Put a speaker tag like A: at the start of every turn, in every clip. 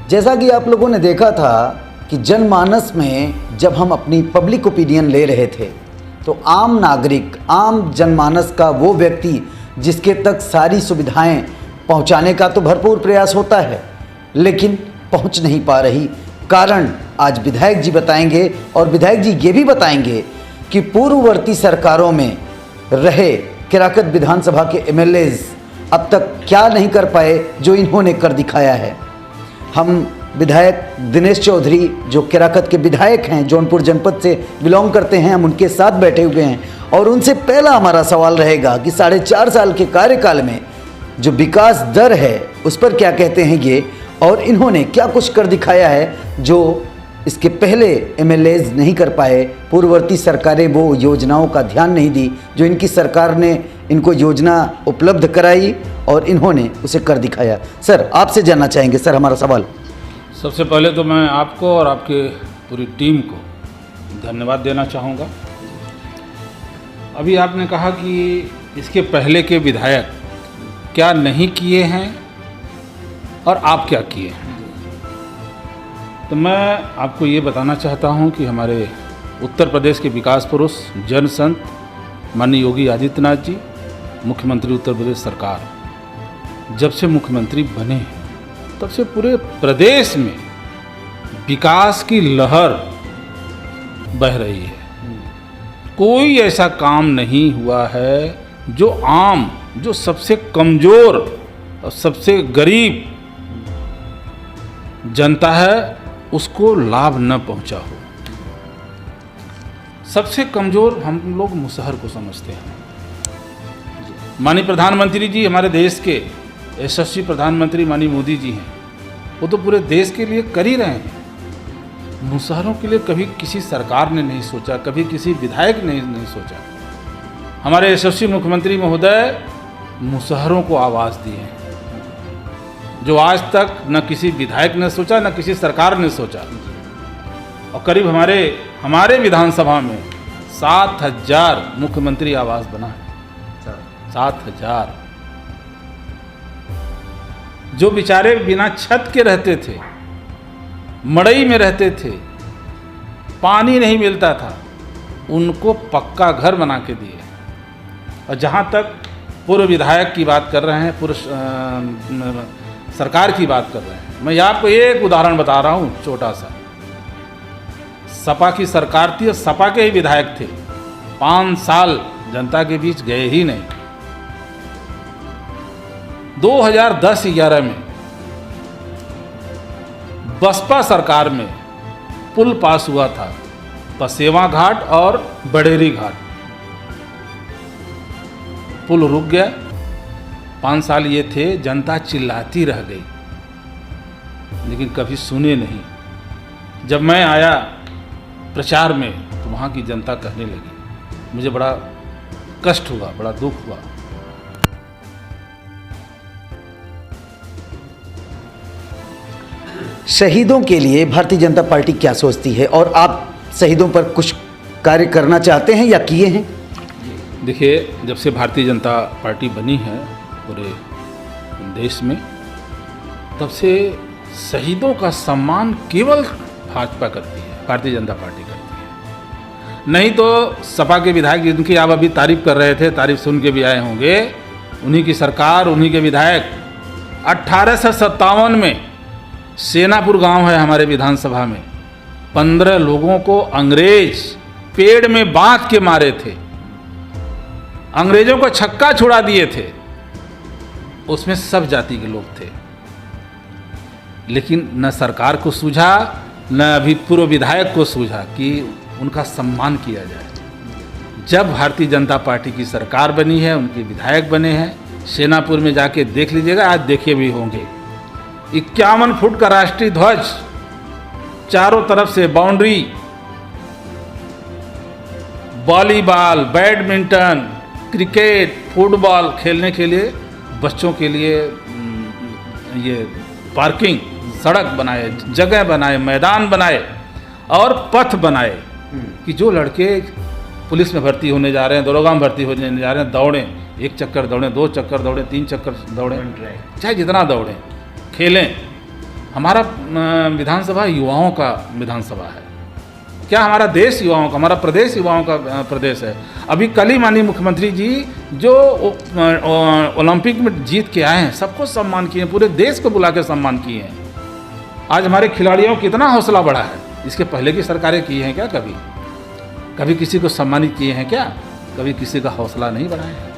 A: जैसा कि आप लोगों ने देखा था कि जनमानस में जब हम अपनी पब्लिक ओपिनियन ले रहे थे तो आम नागरिक, आम जनमानस का वो व्यक्ति जिसके तक सारी सुविधाएं पहुंचाने का तो भरपूर प्रयास होता है लेकिन पहुंच नहीं पा रही। कारण आज विधायक जी बताएंगे और विधायक जी ये भी बताएंगे कि पूर्ववर्ती सरकारों में रहे केराकत विधानसभा के एमएलएज अब तक क्या नहीं कर पाए जो इन्होंने कर दिखाया है। हम विधायक दिनेश चौधरी जो केराकत के विधायक हैं, जौनपुर जनपद से बिलोंग करते हैं, हम उनके साथ बैठे हुए हैं और उनसे पहला हमारा सवाल रहेगा कि 4.5 साल के कार्यकाल में जो विकास दर है उस पर क्या कहते हैं ये, और इन्होंने क्या कुछ कर दिखाया है जो इसके पहले एमएलएज नहीं कर पाए। पूर्ववर्ती सरकारें वो योजनाओं का ध्यान नहीं दी जो इनकी सरकार ने इनको योजना उपलब्ध कराई और इन्होंने उसे कर दिखाया। सर, आपसे जानना चाहेंगे सर हमारा सवाल।
B: सबसे पहले तो मैं आपको और आपके पूरी टीम को धन्यवाद देना चाहूँगा। अभी आपने कहा कि इसके पहले के विधायक क्या नहीं किए हैं और आप क्या किए हैं, तो मैं आपको ये बताना चाहता हूँ कि हमारे उत्तर प्रदेश के विकास पुरुष, जन संत माननीय योगी आदित्यनाथ जी, मुख्यमंत्री उत्तर प्रदेश सरकार, जब से मुख्यमंत्री बने हैं तब से पूरे प्रदेश में विकास की लहर बह रही है। कोई ऐसा काम नहीं हुआ है जो आम, जो सबसे कमज़ोर और सबसे गरीब जनता है उसको लाभ न पहुंचा हो। सबसे कमज़ोर हम लोग मुसहर को समझते हैं। माननीय प्रधानमंत्री जी, हमारे देश के यशस्वी प्रधानमंत्री माननीय मोदी जी हैं, वो तो पूरे देश के लिए कर ही रहे हैं। मुसहरों के लिए कभी किसी सरकार ने नहीं सोचा, कभी किसी विधायक ने नहीं सोचा। हमारे यशस्वी मुख्यमंत्री महोदय मुसहरों को आवाज़ दिए हैं जो आज तक न किसी विधायक ने सोचा, न किसी सरकार ने सोचा। और करीब हमारे विधानसभा में 7,000 मुख्यमंत्री आवास बना है। 7,000 जो बेचारे बिना छत के रहते थे, मड़ई में रहते थे, पानी नहीं मिलता था, उनको पक्का घर बना के दिए। और जहाँ तक पूर्व विधायक की बात कर रहे हैं, पूर्व सरकार की बात कर रहे हैं, मैं आपको एक उदाहरण बता रहा हूँ छोटा सा। सपा की सरकार थी और सपा के ही विधायक थे, 5 साल जनता के बीच गए ही नहीं। 2010-11 में बसपा सरकार में पुल पास हुआ था, पसेवा घाट और बड़ेरी घाट। पुल रुक गया, 5 साल ये थे, जनता चिल्लाती रह गई लेकिन कभी सुने नहीं। जब मैं आया प्रचार में तो वहाँ की जनता कहने लगी, मुझे बड़ा कष्ट हुआ, बड़ा दुख हुआ।
A: शहीदों के लिए भारतीय जनता पार्टी क्या सोचती है और आप शहीदों पर कुछ कार्य करना चाहते हैं या किए हैं?
B: देखिए, जब से भारतीय जनता पार्टी बनी है पूरे देश में, तब से शहीदों का सम्मान केवल भाजपा करती है, भारतीय जनता पार्टी करती है। नहीं तो सपा के विधायक जिनकी आप अभी तारीफ कर रहे थे, तारीफ सुन के भी आए होंगे, उन्हीं की सरकार, उन्हीं के विधायक 1857 में सेनापुर गांव है हमारे विधानसभा में, 15 लोगों को अंग्रेज पेड़ में बांध के मारे थे, अंग्रेजों को छक्का छुड़ा दिए थे। उसमें सब जाति के लोग थे, लेकिन न सरकार को सूझा, न अभी पूर्व विधायक को सूझा कि उनका सम्मान किया जाए। जब भारतीय जनता पार्टी की सरकार बनी है, उनके विधायक बने हैं, सेनापुर में जाके देख लीजिएगा, आज देखे भी होंगे, 51 फुट का राष्ट्रीय ध्वज, चारों तरफ से boundary, volleyball, badminton, cricket, football खेलने के लिए, बच्चों के लिए ये पार्किंग, सड़क बनाए, जगह बनाए, मैदान बनाए और पथ बनाए कि जो लड़के पुलिस में भर्ती होने जा रहे हैं, दरोगा में भर्ती होने जा रहे हैं, दौड़ें, 1 चक्कर दौड़ें, 2 चक्कर दौड़ें, 3 चक्कर दौड़ें, चाहे जितना दौड़ें, खेलें। हमारा विधानसभा युवाओं का विधानसभा है क्या? हमारा देश युवाओं का, हमारा प्रदेश युवाओं का प्रदेश है। अभी कल ही माननीय मुख्यमंत्री जी जो ओलंपिक में जीत के आए हैं, सबको सम्मान किए हैं, पूरे देश को बुला के सम्मान किए हैं। आज हमारे खिलाड़ियों को कितना हौसला बढ़ा है। इसके पहले की सरकारें की हैं क्या? कभी किसी को सम्मानित किए हैं क्या? कभी किसी का हौसला नहीं बढ़ाया है।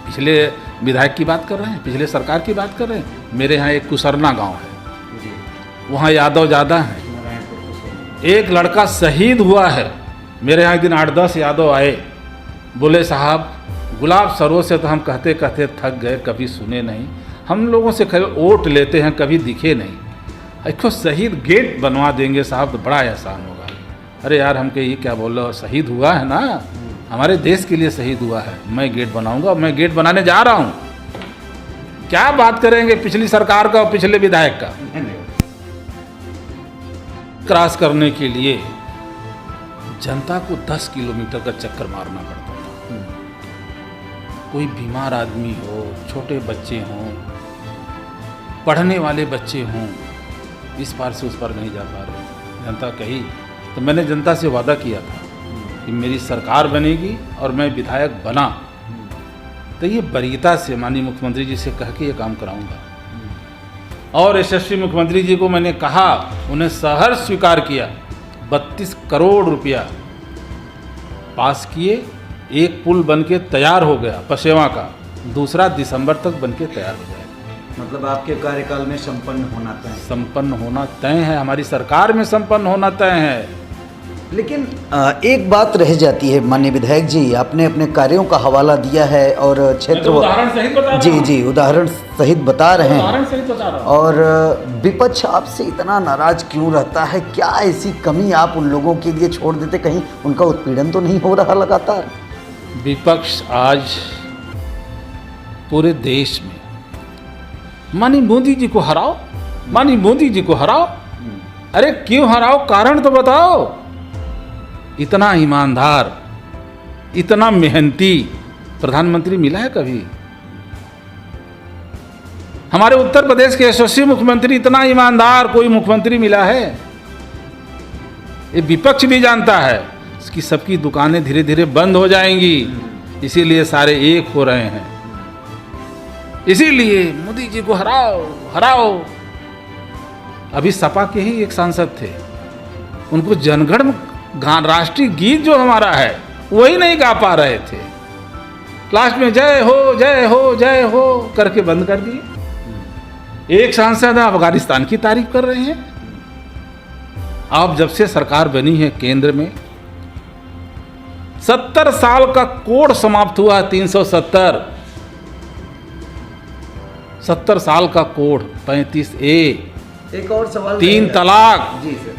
B: पिछले विधायक की बात कर रहे हैं, पिछले सरकार की बात कर रहे हैं। मेरे यहाँ एक कुसरना गांव है, वहाँ यादव ज़्यादा हैं। एक लड़का शहीद हुआ है। मेरे यहाँ एक दिन 8-10 यादव आए, बोले साहब गुलाब सरों से तो हम कहते कहते थक गए, कभी सुने नहीं। हम लोगों से वोट लेते हैं, कभी दिखे नहीं। एक शहीद गेट बनवा देंगे साहब तो बड़ा एहसान होगा। अरे यार हम ये क्या बोल रहे हो, शहीद हुआ है ना, हमारे देश के लिए शहीद हुआ है। मैं गेट बनाऊंगा, मैं गेट बनाने जा रहा हूँ। क्या बात करेंगे पिछली सरकार का और पिछले विधायक का। क्रॉस करने के लिए जनता को 10 किलोमीटर का चक्कर मारना पड़ता था। कोई बीमार आदमी हो, छोटे बच्चे हों, पढ़ने वाले बच्चे हों, इस पार से उस पार नहीं जा पा रहे। जनता कही तो मैंने जनता से वादा किया था कि मेरी सरकार बनेगी और मैं विधायक बना तो ये वरीयता से माननीय मुख्यमंत्री जी से कह के ये काम कराऊंगा। और यशस्वी मुख्यमंत्री जी को मैंने कहा, उन्हें सहर्ष स्वीकार किया। 32 करोड़ रुपया पास किए, एक पुल बनके तैयार हो गया पसेवा का, दूसरा दिसंबर तक बनके तैयार हो जाएगा।
A: मतलब आपके कार्यकाल में संपन्न होना तय है?
B: संपन्न होना तय है, हमारी सरकार में संपन्न होना तय है।
A: लेकिन एक बात रह जाती है माननीय विधायक जी, आपने अपने कार्यों का हवाला दिया है और क्षेत्र
B: उदाहरण सहित बता रहा हूं।
A: जी उदाहरण सहित बता रहे हैं।
B: उदाहरण सहित बता रहा हूं।
A: और विपक्ष आपसे इतना नाराज क्यों रहता है? क्या ऐसी कमी आप उन लोगों के लिए छोड़ देते? कहीं उनका उत्पीड़न तो नहीं हो रहा लगातार?
B: विपक्ष आज पूरे देश में माननीय मोदी जी को हराओ, माननीय मोदी जी को हराओ। अरे क्यों हराओ, कारण तो बताओ। इतना ईमानदार, इतना मेहनती प्रधानमंत्री मिला है कभी? हमारे उत्तर प्रदेश के यशस्वी मुख्यमंत्री इतना ईमानदार कोई मुख्यमंत्री मिला है? ये विपक्ष भी जानता है कि सबकी दुकानें धीरे धीरे बंद हो जाएंगी, इसीलिए सारे एक हो रहे हैं। इसीलिए मोदी जी को हराओ हराओ। अभी सपा के ही एक सांसद थे, उनको जनगण राष्ट्रीय गीत जो हमारा है वही नहीं गा पा रहे थे। लास्ट में जय हो जय हो जय हो करके बंद कर दिए। एक सांसद अफगानिस्तान की तारीफ कर रहे हैं। अब जब से सरकार बनी है केंद्र में, 70 साल का कोड समाप्त हुआ। 370 70 साल का कोड, 35A,
A: एक और सवाल,
B: 3 तलाक।
A: जी सर,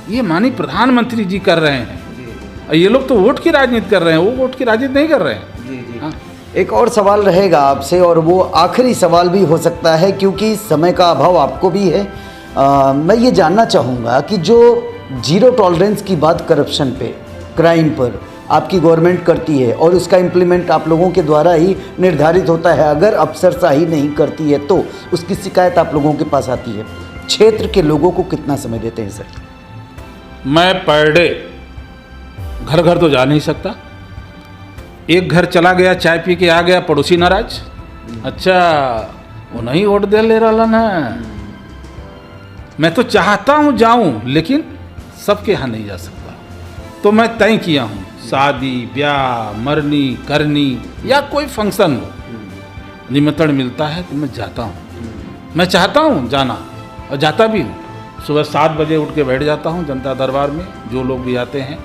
B: ये माननीय प्रधानमंत्री जी कर रहे हैं। और ये लोग तो वोट की राजनीति कर रहे हैं, वो वोट की राजनीति नहीं कर रहे हैं।
A: जी हाँ। एक और सवाल रहेगा आपसे, और वो आखिरी सवाल भी हो सकता है क्योंकि समय का अभाव आपको भी है। मैं ये जानना चाहूँगा कि जो जीरो टॉलरेंस की बात करप्शन पे, क्राइम पर आपकी गवर्नमेंट करती है और उसका इम्प्लीमेंट आप लोगों के द्वारा ही निर्धारित होता है, अगर अफसरशाही नहीं करती है तो उसकी शिकायत आप लोगों के पास आती है, क्षेत्र के लोगों को कितना समय देते हैं सर?
B: मैं पर डे घर घर तो जा नहीं सकता। एक घर चला गया, चाय पी के आ गया, पड़ोसी नाराज, अच्छा वो नहीं वोट दे ले रहा है। मैं तो चाहता हूँ जाऊँ, लेकिन सबके यहाँ नहीं जा सकता। तो मैं तय किया हूँ, शादी ब्याह मरनी करनी या कोई फंक्शन हो, निमंत्रण मिलता है तो मैं जाता हूँ। मैं चाहता हूँ जाना और जाता भी हूँ। सुबह 7 बजे उठ के बैठ जाता हूँ जनता दरबार में। जो लोग भी आते हैं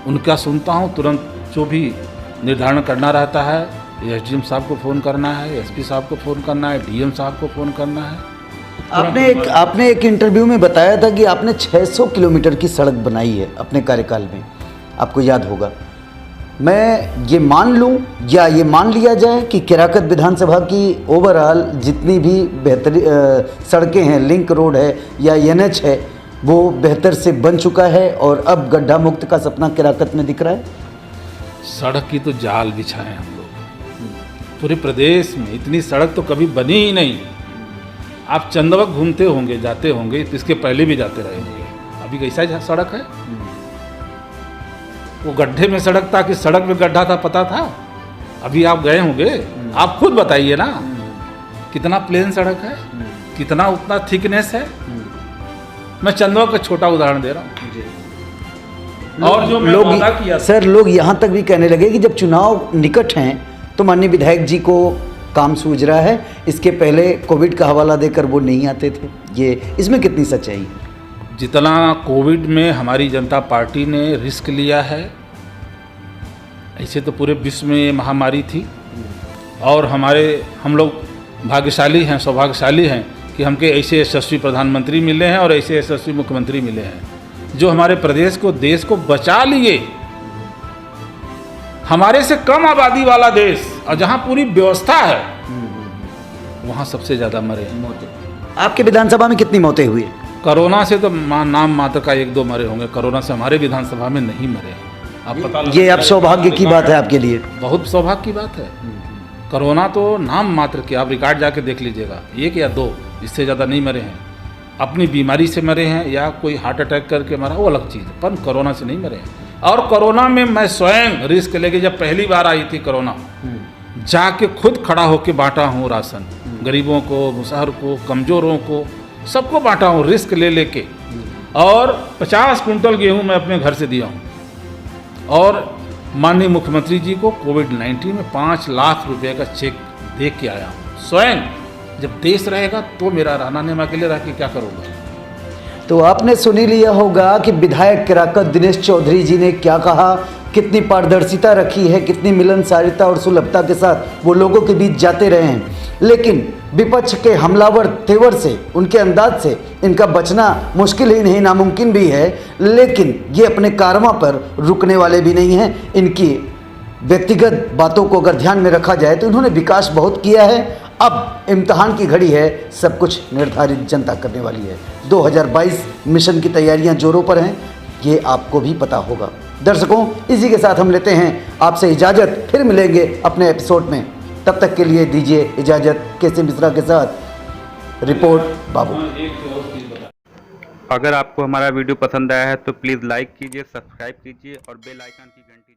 B: उनका सुनता हूँ, तुरंत जो भी निर्धारण करना रहता है, एसडीएम साहब को फ़ोन करना है, एसपी साहब को फ़ोन करना है, डीएम साहब को फ़ोन करना है।
A: आपने एक इंटरव्यू में बताया था कि आपने 600 किलोमीटर की सड़क बनाई है अपने कार्यकाल में, आपको याद होगा। मैं ये मान लूँ या ये मान लिया जाए कि केराकत विधानसभा की ओवरऑल जितनी भी बेहतरी सड़कें हैं, लिंक रोड है या एनएच है, वो बेहतर से बन चुका है और अब गड्ढा मुक्त का सपना केराकत में दिख रहा है?
B: सड़क की तो जाल बिछाए हम लोग। पूरे प्रदेश में इतनी सड़क तो कभी बनी ही नहीं। आप चंदवक घूमते होंगे, जाते होंगे, तो इसके पहले भी जाते रहे होंगे। अभी कैसा सड़क है, वो गड्ढे में सड़क था कि सड़क में गड्ढा था, पता था? अभी आप गए होंगे, आप खुद बताइए ना, कितना प्लेन सड़क है, कितना उतना थिकनेस है। मैं चंदवक का छोटा उदाहरण दे रहा हूँ। और जो मैं वादा किया
A: सर, लोग यहाँ तक भी कहने लगे कि जब चुनाव निकट हैं तो माननीय विधायक जी को काम सूझ रहा है, इसके पहले कोविड का हवाला देकर वो नहीं आते थे। ये इसमें कितनी सच्चाई है?
B: जितना कोविड में हमारी जनता पार्टी ने रिस्क लिया है, ऐसे तो पूरे विश्व में ये महामारी थी, और हम लोग भाग्यशाली हैं, सौभाग्यशाली हैं कि हमके ऐसे यशस्वी प्रधानमंत्री मिले हैं और ऐसे यशस्वी मुख्यमंत्री मिले हैं जो हमारे प्रदेश को, देश को बचा लिए। हमारे से कम आबादी वाला देश और जहाँ पूरी व्यवस्था है, वहाँ सबसे ज़्यादा मरे हैं।
A: आपके विधानसभा में कितनी मौतें हुई?
B: कोरोना से तो नाम मात्र का 1-2 मरे होंगे, कोरोना से हमारे विधानसभा में नहीं मरे हैं। आप पता
A: ये आप सौभाग्य की बात है आपके लिए।
B: बहुत सौभाग्य की बात है। कोरोना तो नाम मात्र के, आप रिकॉर्ड जाके देख लीजिएगा, 1 या 2, इससे ज़्यादा नहीं मरे हैं। अपनी बीमारी से मरे हैं या कोई हार्ट अटैक करके मरा, वो अलग चीज़ है, पर कोरोना से नहीं मरे हैं। और कोरोना में मैं स्वयं रिस्क लेके, जब पहली बार आई थी कोरोना, जाके खुद खड़ा होके बांटा हूँ राशन, गरीबों को, मुसहर को, कमज़ोरों को, सबको बांटा हूँ रिस्क ले लेके। और 50 कुंटल गेहूँ मैं अपने घर से दिया हूँ। और माननीय मुख्यमंत्री जी को कोविड-19 में 5 लाख रुपए का चेक दे के आया हूँ स्वयं। जब देश रहेगा तो मेरा रहना नहीं, मैं अकेले रह के क्या करूँगा?
A: तो आपने सुन ही लिया होगा कि विधायक किराकत दिनेश चौधरी जी ने क्या कहा, कितनी पारदर्शिता रखी है, कितनी मिलनसारिता और सुलभता के साथ वो लोगों के बीच जाते रहे हैं। लेकिन विपक्ष के हमलावर तेवर से, उनके अंदाज से इनका बचना मुश्किल ही नहीं, नामुमकिन भी है। लेकिन ये अपने कारवां पर रुकने वाले भी नहीं हैं। इनकी व्यक्तिगत बातों को अगर ध्यान में रखा जाए तो इन्होंने विकास बहुत किया है। अब इम्तिहान की घड़ी है, सब कुछ निर्धारित जनता करने वाली है। 2022 मिशन की तैयारियां जोरों पर हैं, ये आपको भी पता होगा। दर्शकों, इसी के साथ हम लेते हैं आपसे इजाज़त, फिर मिलेंगे अपने एपिसोड में। तब तक के लिए दीजिए इजाज़त। केसी मिश्रा के साथ रिपोर्ट बाबू।
C: अगर आपको हमारा वीडियो पसंद आया है तो प्लीज़ लाइक कीजिए, सब्सक्राइब कीजिए और बेल आइकन की घंटी